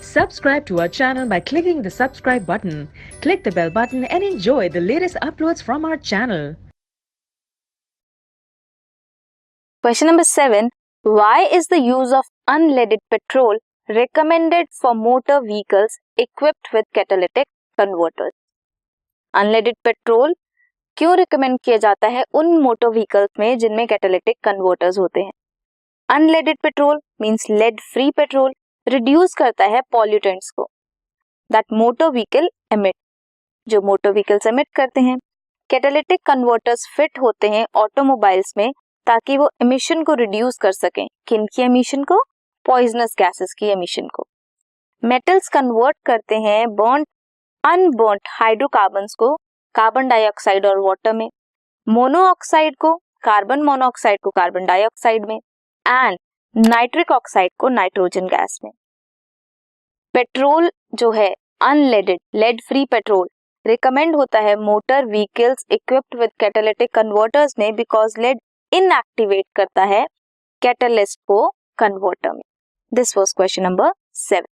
Subscribe to our channel by clicking the subscribe button. Click the bell button and enjoy the latest uploads from our channel. Question number 7. Why is the use of unleaded petrol recommended for motor vehicles equipped with catalytic converters? Unleaded petrol क्यों recommend किया जाता है उन motor vehicles में जिनमें catalytic converters होते हैं? Unleaded petrol means lead free petrol reduce करता है पॉल्यूटेंट्स को दैट मोटर व्हीकल एमिट, जो मोटर व्हीकल्स एमिट करते हैं. कैटालिटिक कन्वर्टर्स फिट होते हैं ऑटोमोबाइल्स में ताकि वो एमिशन को रिड्यूस कर सकें. किन की एमिशन को? पॉइजनस गैसेस की एमिशन को. मेटल्स कन्वर्ट करते हैं बर्न्ड अनबर्न्ड हाइड्रोकार्बन्स को कार्बन डाइऑक्साइड और वाटर में, मोनोऑक्साइड को कार्बन मोनोऑक्साइड को कार्बन डाइऑक्साइड में, एंड नाइट्रिक ऑक्साइड को नाइट्रोजन गैस में. पेट्रोल जो है unleaded lead free petrol recommend होता है motor vehicles equipped with catalytic converters में बिकॉज लेड इनएक्टिवेट करता है कैटलिस्ट को कन्वर्टर में. This was question number 7.